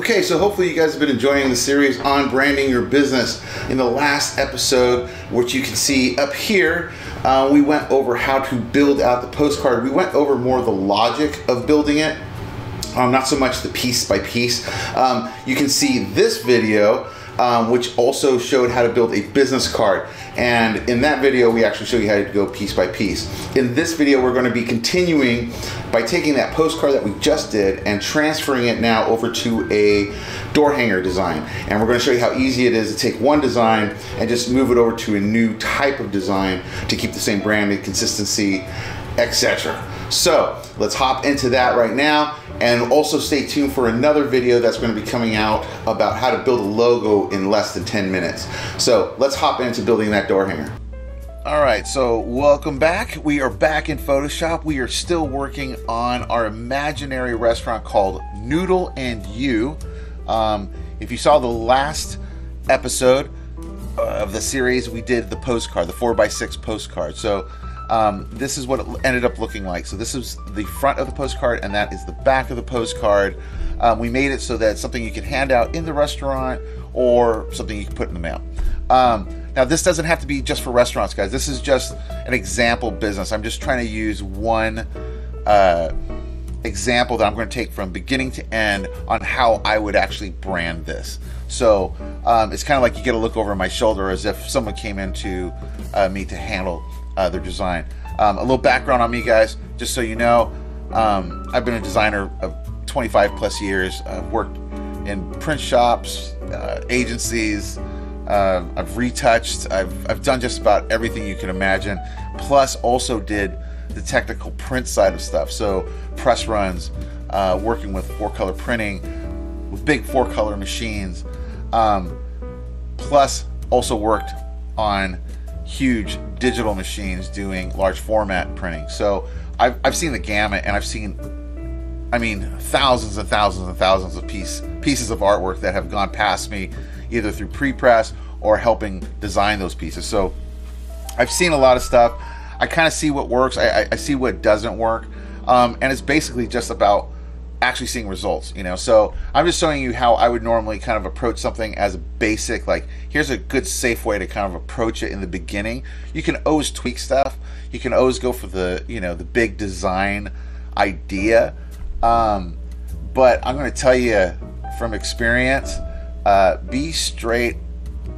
Okay, so hopefully you guys have been enjoying the series on branding your business. In the last episode, which you can see up here, we went over how to build out the postcard. We went over more of the logic of building it, not so much the piece by piece. You can see this video, which also showed how to build a business card. And in that video, we actually show you how to go piece by piece. In this video, we're going to be continuing by taking that postcard that we just did and transferring it now over to a door hanger design. And we're going to show you how easy it is to take one design and just move it over to a new type of design to keep the same branding, consistency, etc. So let's hop into that right now, and also stay tuned for another video that's going to be coming out about how to build a logo in less than 10 minutes. So let's hop into building that door hanger. All right, so welcome back. We are back in Photoshop. We are still working on our imaginary restaurant called Noodle and U. If you saw the last episode of the series, we did the postcard, the 4x6 postcard. So this is what it ended up looking like. So this is the front of the postcard, and that is the back of the postcard. We made it so that it's something you can hand out in the restaurant or something you can put in the mail. Now this doesn't have to be just for restaurants, guys. This is just an example business. I'm just trying to use one example that I'm going to take from beginning to end on how I would actually brand this. So it's kind of like you get a look over my shoulder as if someone came into me to handle their design. A little background on me, guys, just so you know. I've been a designer of 25 plus years. I've worked in print shops, agencies. I've retouched. I've done just about everything you can imagine. Plus, also did the technical print side of stuff. So press runs, working with 4-color printing, with big 4-color machines. Plus, also worked on huge digital machines doing large format printing. So I've seen the gamut, and I've seen, I mean, thousands and thousands and thousands of pieces of artwork that have gone past me, either through pre-press or helping design those pieces. So I've seen a lot of stuff. I kind of see what works. I see what doesn't work. And it's basically just about actually seeing results, you know. So I'm just showing you how I would normally kind of approach something as a basic, like, here's a good safe way to kind of approach it in the beginning. You can always tweak stuff. You can always go for the, you know, the big design idea. But I'm going to tell you from experience, be straight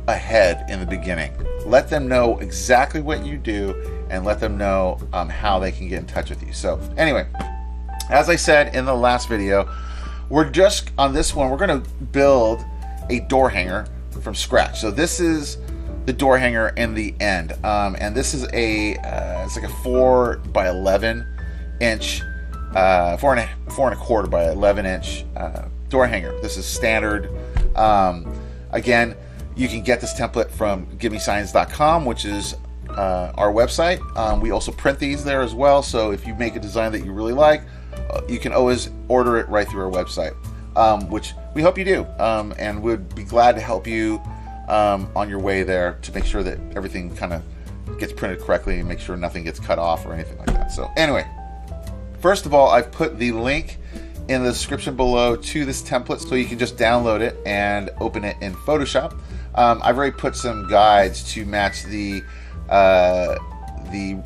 ahead in the beginning. Let them know exactly what you do, and let them know how they can get in touch with you. So anyway, as I said in the last video, we're just on this one, we're going to build a door hanger from scratch. So this is the door hanger in the end, and this is a it's like a 4 by 11 inch, 4.25 by 11 inch door hanger. This is standard. Again, you can get this template from givemesigns.com, which is our website. We also print these there as well. So if you make a design that you really like, you can always order it right through our website, which we hope you do, and we'd be glad to help you on your way there to make sure that everything kind of gets printed correctly and make sure nothing gets cut off or anything like that. So anyway, first of all, I've put the link in the description below to this template, so you can just download it and open it in Photoshop. I've already put some guides to match the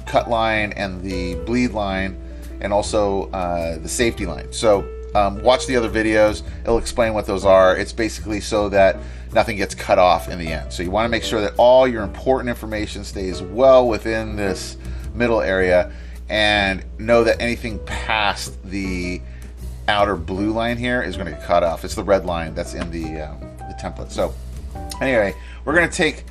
cut line and the bleed line, and also the safety line. So watch the other videos. It'll explain what those are. It's basically so that nothing gets cut off in the end. So you want to make sure that all your important information stays well within this middle area, and know that anything past the outer blue line here is going to get cut off. It's the red line that's in the template. So anyway, we're going to take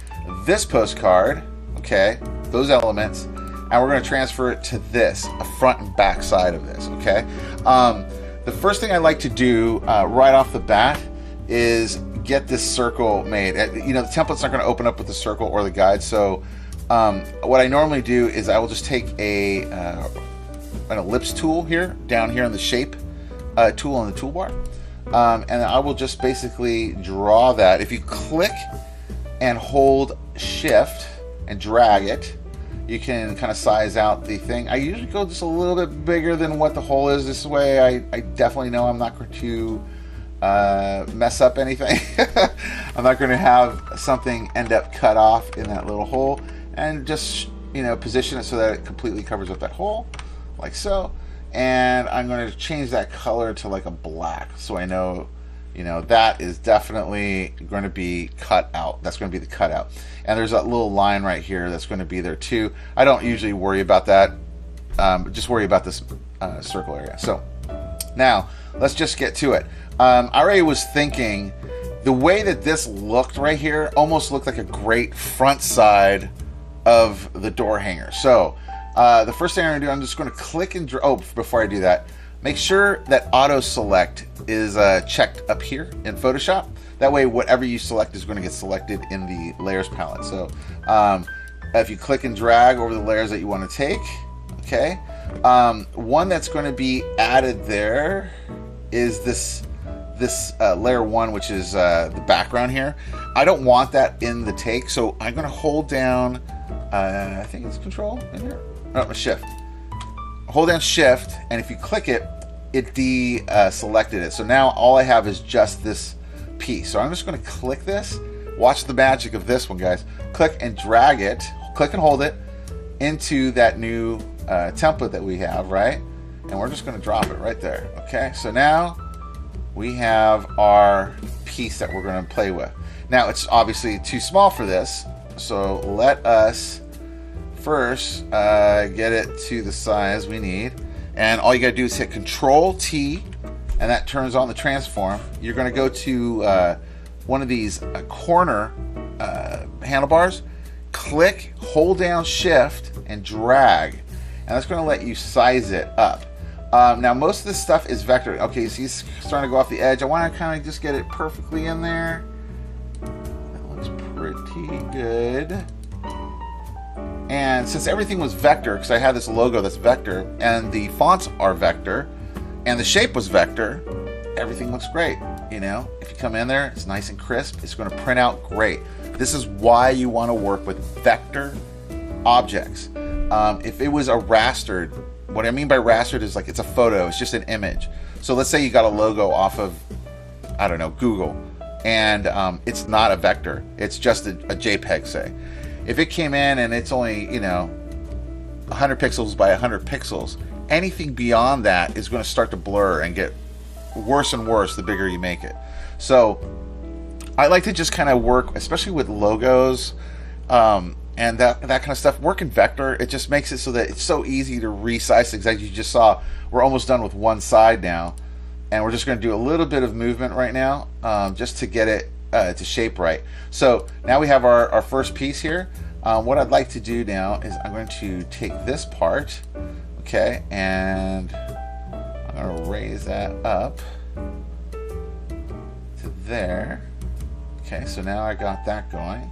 this postcard, okay, those elements, and we're going to transfer it to this, a front and back side of this, okay. The first thing I like to do right off the bat is get this circle made. You know, the template's not going to open up with the circle or the guide, so what I normally do is I will just take an ellipse tool here, down here in the shape tool on the toolbar, and I will just basically draw that. If you click and hold shift and drag it, you can kind of size out the thing. I usually go just a little bit bigger than what the hole is. This way I definitely know I'm not going to mess up anything. I'm not going to have something end up cut off in that little hole, and just, you know, position it so that it completely covers up that hole, like so. And I'm going to change that color to like a black, so I know, you know, that is definitely going to be cut out. That's going to be the cutout. And there's that little line right here that's going to be there too. I don't usually worry about that. Just worry about this circle area. So now let's just get to it. I already was thinking the way that this looked right here almost looked like a great front side of the door hanger. So the first thing I'm going to do, I'm just going to click and drag. Oh, before I do that, make sure that auto select is checked up here in Photoshop. That way whatever you select is going to get selected in the layers palette. So if you click and drag over the layers that you want to take, okay, one that's going to be added there is this layer 1, which is the background here. I don't want that in the take, so I'm going to hold down, I think it's Control in here, no, Shift. Hold down Shift, and if you click it, it deselected it. So now all I have is just this piece. So I'm just going to click this. Watch the magic of this one, guys. Click and drag it, click and hold it into that new template that we have, right? And we're just going to drop it right there. Okay, so now we have our piece that we're going to play with. Now it's obviously too small for this, so let us first get it to the size we need. And all you got to do is hit Control T, and that turns on the transform. You're going to go to one of these corner handlebars, click, hold down Shift, and drag, and that's going to let you size it up. Now most of this stuff is vector. Okay, so he's starting to go off the edge. I want to kind of just get it perfectly in there. That looks pretty good. And since everything was vector, because I had this logo that's vector, and the fonts are vector, and the shape was vector, everything looks great. You know, if you come in there, it's nice and crisp. It's going to print out great. This is why you want to work with vector objects. If it was a rastered, what I mean by rastered is like it's a photo, it's just an image. So let's say you got a logo off of, I don't know, Google, and it's not a vector, it's just a JPEG, say. If it came in and it's only, you know, 100 pixels by 100 pixels, anything beyond that is going to start to blur and get worse and worse the bigger you make it. So I like to just kind of work, especially with logos, and that kind of stuff, work in vector. It just makes it so that it's so easy to resize things. As you just saw, we're almost done with one side now, and we're just going to do a little bit of movement right now, just to get it to shape right. So now we have our first piece here. What I'd like to do now is I'm going to take this part, okay, and I'm going to raise that up to there. Okay, so now I got that going.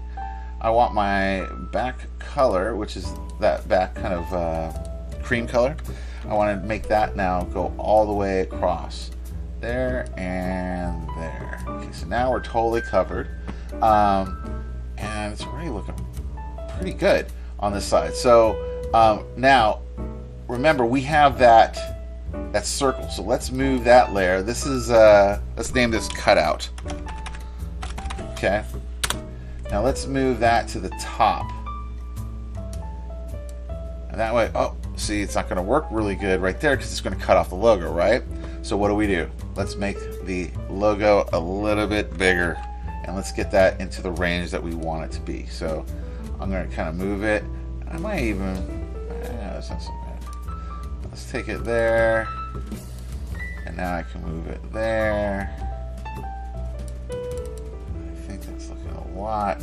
I want my back color, which is that back kind of cream color. I want to make that now go all the way across. There and there. Okay, so now we're totally covered. And it's already looking pretty good on this side. So now, remember, we have that circle. So let's move that layer. This is, let's name this cutout. Okay. Now let's move that to the top. And that way, oh, see, it's not going to work really good right there because it's going to cut off the logo, right? So what do? Let's make the logo a little bit bigger, and let's get that into the range that we want it to be. So I'm going to kind of move it. I might even, that's not so bad. Let's take it there, and now I can move it there. I think that's looking a lot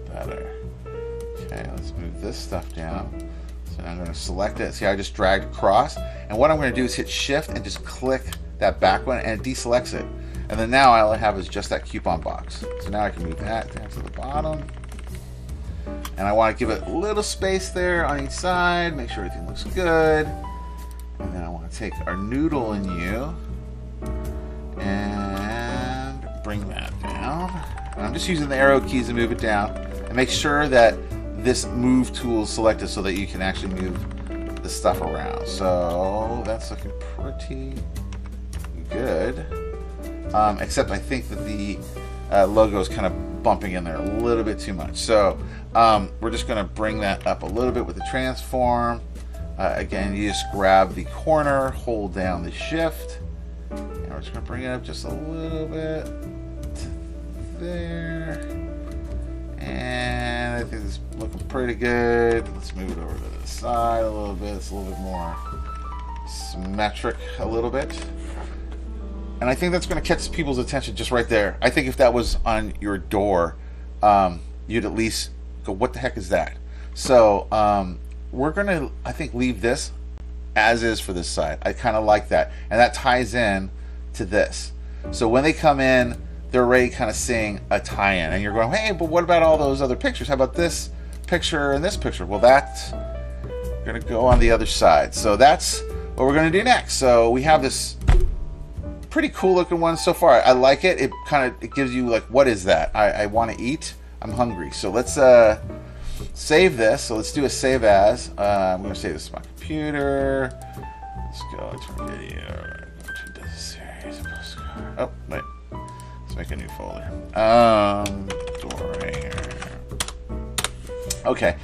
better. Okay, let's move this stuff down. So now I'm going to select it. See how I just dragged across? And what I'm going to do is hit Shift and just click that back one, and it deselects it. And then now all I have is just that coupon box. So now I can move that down to the bottom. And I want to give it a little space there on each side, make sure everything looks good. And then I want to take our Noodle and U and bring that down. And I'm just using the arrow keys to move it down, and make sure that this move tool is selected so that you can actually move the stuff around. So that's looking pretty good. except I think that the logo is kind of bumping in there a little bit too much. So we're just going to bring that up a little bit with the transform. Again, you just grab the corner, hold down the shift, and we're just going to bring it up just a little bit to there. And I think this is looking pretty good. Let's move it over to the side a little bit. It's a little bit more symmetric a little bit. And I think that's going to catch people's attention just right there. I think if that was on your door, you'd at least go, what the heck is that? So we're going to, I think, leave this as is for this side. I kind of like that. And that ties in to this. So when they come in, they're already kind of seeing a tie-in. And you're going, hey, but what about all those other pictures? How about this picture and this picture? Well, that's going to go on the other side. So that's what we're going to do next. So we have this pretty cool looking one so far. I like it. It gives you like, what is that? I want to eat. I'm hungry. So let's save this. So let's do a save as. I'm going to save this to my computer. Let's go to video. Go to this series of postcard. Oh, wait. Let's make a new folder. Doorhanger. Okay.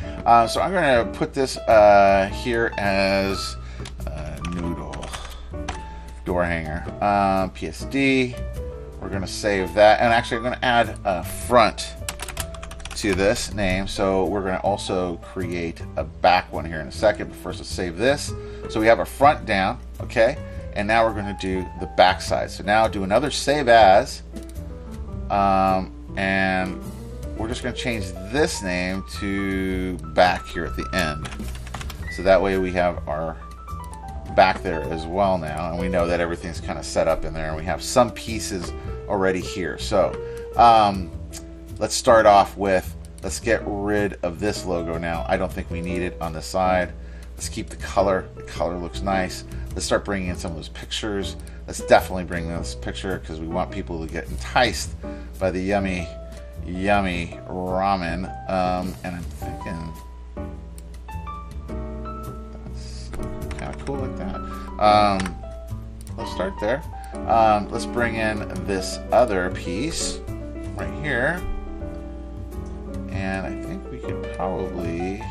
So I'm going to put this here as Noodle. Doorhanger. PSD. We're going to save that. And actually, I'm going to add a front to this name. So we're going to also create a back one here in a second. But first, let's save this. So we have our front down. Okay. And now we're going to do the back side. So now do another save as. And we're just going to change this name to back here at the end. So that way we have our back there as well now, and we know that everything's kind of set up in there, and we have some pieces already here. So let's start off with, let's get rid of this logo now. I don't think we need it on the side. Let's keep the color. The color looks nice. Let's start bringing in some of those pictures. Let's definitely bring this picture because we want people to get enticed by the yummy, yummy ramen. And I'm thinking that's kind of cool like that. Let's start there. Let's bring in this other piece right here. And I think we could probably...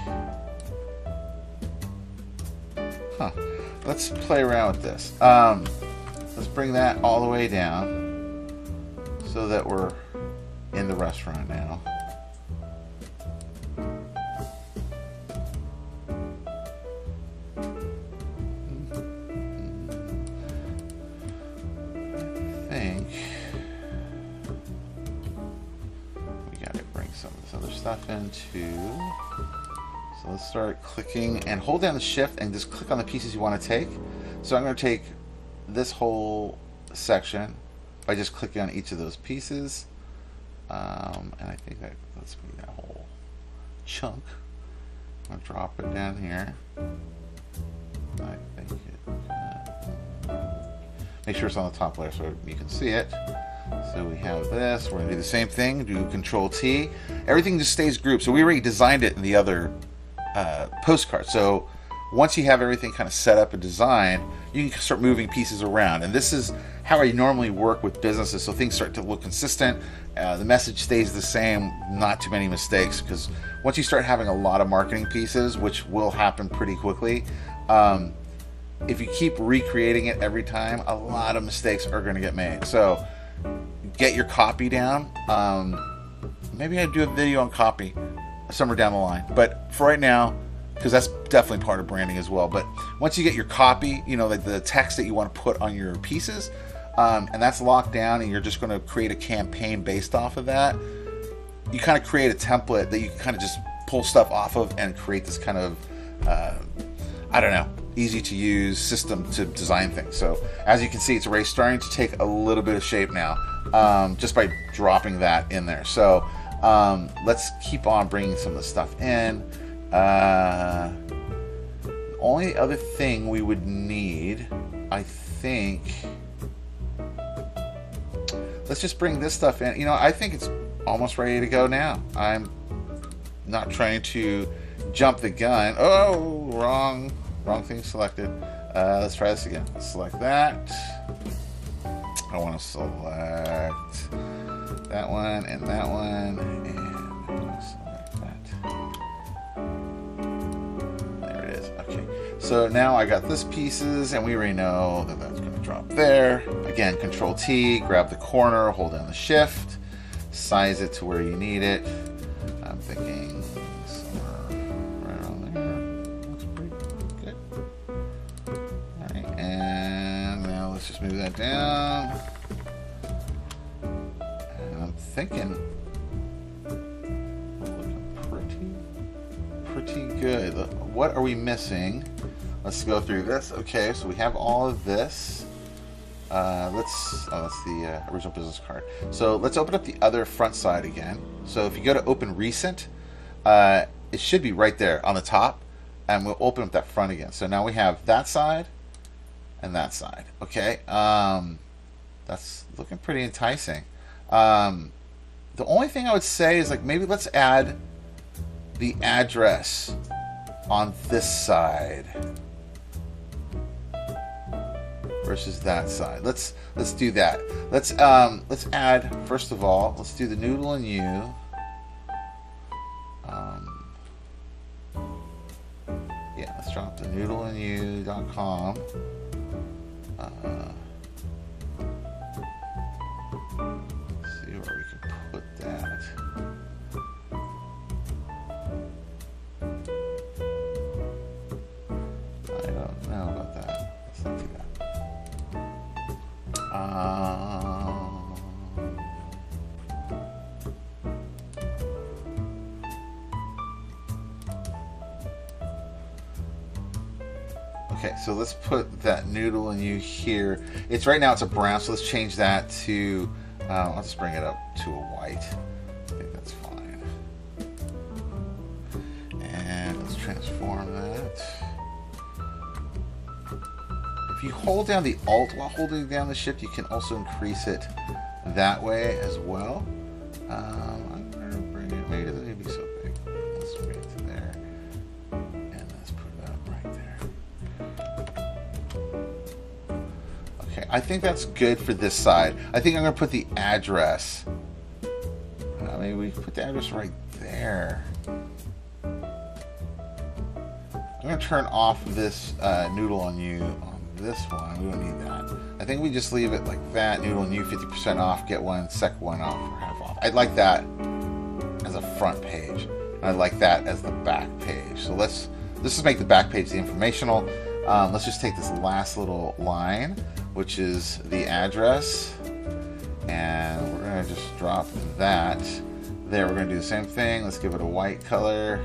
Let's play around with this. Let's bring that all the way down so that we're in the restaurant now. I think we gotta bring some of this other stuff in too. So let's start clicking and hold down the shift and just click on the pieces you want to take. So I'm going to take this whole section by just clicking on each of those pieces. And I think that let's be that whole chunk. I'm going to drop it down here. I think it, make sure it's on the top layer so you can see it. So we have this. We're going to do the same thing. Do Control T. Everything just stays grouped. So we already designed it in the other postcard. So once you have everything kind of set up and designed, you can start moving pieces around. And this is how I normally work with businesses, so things start to look consistent. The message stays the same, not too many mistakes, because once you start having a lot of marketing pieces, which will happen pretty quickly, if you keep recreating it every time, a lot of mistakes are going to get made. So get your copy down. Maybe I'd do a video on copy somewhere down the line, but for right now, because that's definitely part of branding as well. But once you get your copy, you know, like the text that you want to put on your pieces, and that's locked down, and you're just going to create a campaign based off of that, you kind of create a template that you can kind of just pull stuff off of and create this kind of I don't know, easy to use system to design things. So as you can see, it's already starting to take a little bit of shape now, just by dropping that in there. So let's keep on bringing some of the stuff in. The only other thing we would need, I think, let's just bring this stuff in. You know, I think it's almost ready to go now. I'm not trying to jump the gun. Oh, wrong thing selected. Let's try this again. Select that. I want to select that one and that one, and select that. There it is. Okay. So now I got this pieces, and we already know that that's going to drop there. Again, Control T, grab the corner, hold down the Shift, size it to where you need it. I'm thinking somewhere right around there. Looks pretty good. All right, and now let's just move that down. And I'm thinking looking pretty good. What are we missing? Let's go through this. Okay, so we have all of this. That's the original business card. So let's open up the other front side again. So if you go to open recent, it should be right there on the top, and we'll open up that front again. So now we have that side and that side. Okay, that's looking pretty enticing. The only thing I would say is, like, maybe let's add the address on this side versus that side. Let's do that. Let's add, first of all, let's do the Noodle and U. Yeah, let's drop the noodleandyou.com. See where we can put that. I don't know about that. Let's not do that. Okay, so let's put that Noodle and U here. It's right now it's a brown, so let's change that to. I'll just bring it up to a white. I think that's fine. And let's transform that. If you hold down the Alt while holding down the Shift, you can also increase it that way as well. I'm going to bring it, maybe it doesn't need to be so big. Let's bring it to there. And let's put it up right there. Okay, I think that's good for this side. I think I'm going to put the address. Maybe we put the address right there. I'm going to turn off this Noodle on You on this one. We don't need that. I think we just leave it like that. Noodle and U 50% off, get one, second one off, or half off. I'd like that as a front page. And I'd like that as the back page. So let's just make the back page the informational. Let's just take this last little line, which is the address, and we're going to just drop that there. We're going to do the same thing. Let's give it a white color,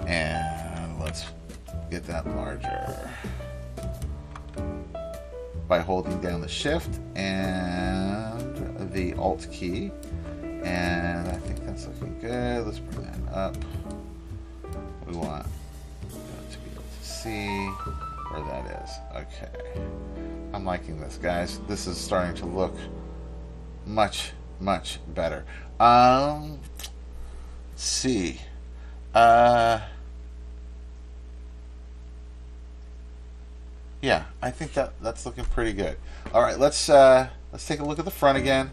and let's get that larger by holding down the Shift and the Alt key. And I think that's looking good. Let's bring that up. We want to be able to see where that is. Okay. I'm liking this, guys. This is starting to look much, much better. Let's see. Yeah, I think that's looking pretty good. All right, let's take a look at the front again,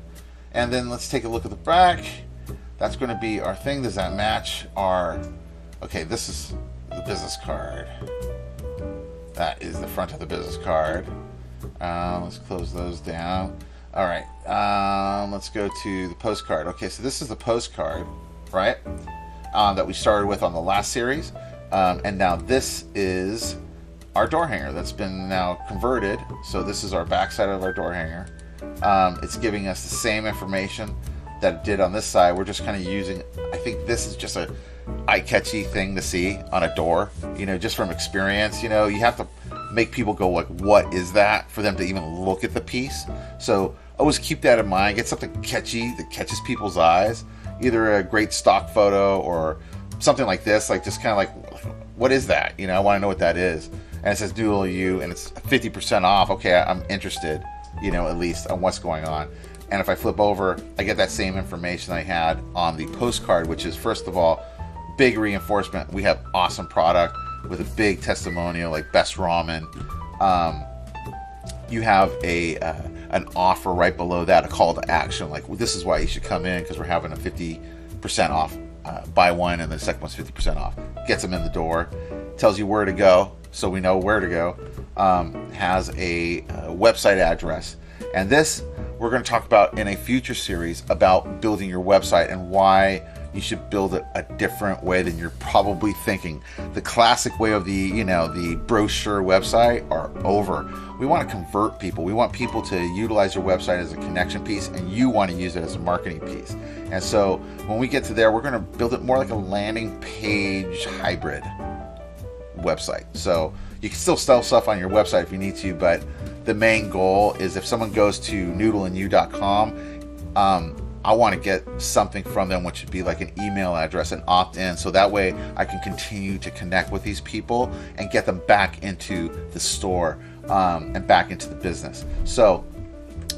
and then let's take a look at the back. That's going to be our thing. Does that match our? Okay, this is the business card. That is the front of the business card. Let's close those down. All right, let's go to the postcard. Okay, so this is the postcard, right? That we started with on the last series, and now this is our door hanger that's been now converted. So this is our back side of our door hanger. It's giving us the same information that it did on this side. We're just kind of using, I think this is just a eye-catchy thing to see on a door, you know, just from experience. You know, you have to make people go like, what is that, for them to even look at the piece. So always keep that in mind. Get something catchy that catches people's eyes, either a great stock photo or something like this, like just kind of like, what is that? You know, I want to know what that is. And it says Noodle and U, and it's 50% off. Okay, I'm interested, you know, at least on what's going on. And if I flip over, I get that same information I had on the postcard, which is, first of all, big reinforcement. We have awesome product with a big testimonial, like best ramen. You have a an offer right below that, a call to action, like, well, this is why you should come in because we're having a 50% off, buy one and the second one's 50% off. Gets them in the door, tells you where to go, so we know where to go. Has a website address, and this we're going to talk about in a future series about building your website and why you should build it a different way than you're probably thinking. The classic way of the brochure website are over. We want to convert people. We want people to utilize your website as a connection piece, and you want to use it as a marketing piece. And so when we get to there, we're going to build it more like a landing page hybrid website. So you can still sell stuff on your website if you need to, but the main goal is if someone goes to noodleandyou.com, I want to get something from them, which would be like an email address and opt in, so that way I can continue to connect with these people and get them back into the store and back into the business. So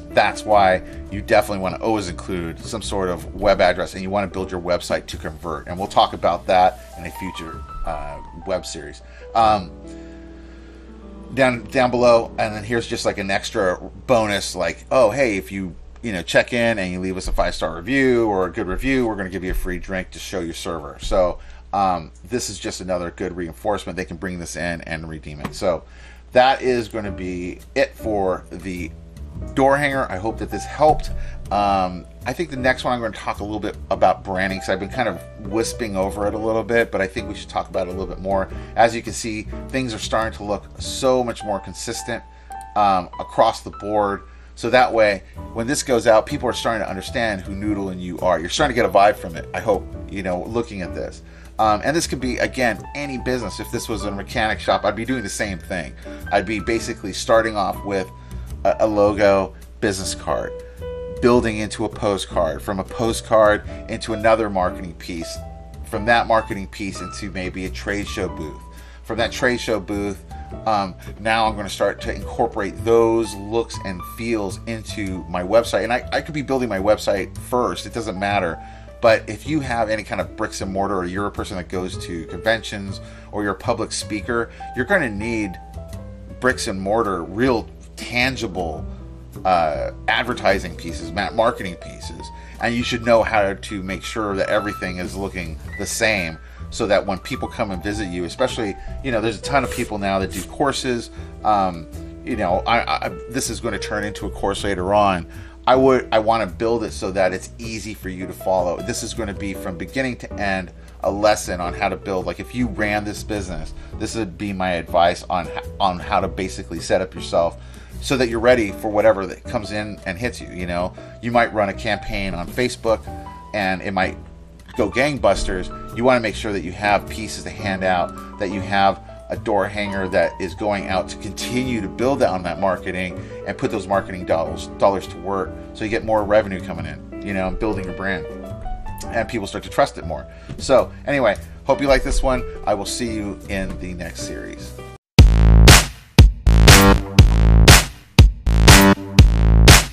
that's why you definitely want to always include some sort of web address, and you want to build your website to convert. And we'll talk about that in a future web series. Down below, and then here's just like an extra bonus, like, oh, hey, if you check in and you leave us a 5-star review or a good review, we're going to give you a free drink to show your server. So this is just another good reinforcement. They can bring this in and redeem it. So that is going to be it for the door hanger. I hope that this helped. I think the next one I'm going to talk a little bit about branding, because I've been kind of wisping over it a little bit, but I think we should talk about it a little bit more. As you can see, things are starting to look so much more consistent across the board. So that way, when this goes out, people are starting to understand who Noodle and You are. You're starting to get a vibe from it, I hope, looking at this. And this could be, again, any business. If this was a mechanic shop, I'd be doing the same thing. I'd be basically starting off with a logo, business card, building into a postcard, from a postcard into another marketing piece, from that marketing piece into maybe a trade show booth. From that trade show booth, now I'm going to start to incorporate those looks and feels into my website. And I could be building my website first, it doesn't matter. But if you have any kind of bricks and mortar, or you're a person that goes to conventions, or you're a public speaker, you're going to need bricks and mortar, real tangible advertising pieces, marketing pieces. And you should know how to make sure that everything is looking the same, so that when people come and visit you, especially, there's a ton of people now that do courses. This is going to turn into a course later on. I want to build it so that it's easy for you to follow. This is going to be from beginning to end a lesson on how to build. Like, if you ran this business, this would be my advice on how to basically set up yourself so that you're ready for whatever that comes in and hits you. You might run a campaign on Facebook and it might go gangbusters. You want to make sure that you have pieces to hand out, that you have a door hanger that is going out to continue to build on that marketing and put those marketing dollars to work, so you get more revenue coming in, and building your brand, and people start to trust it more. So anyway, hope you like this one. I will see you in the next series.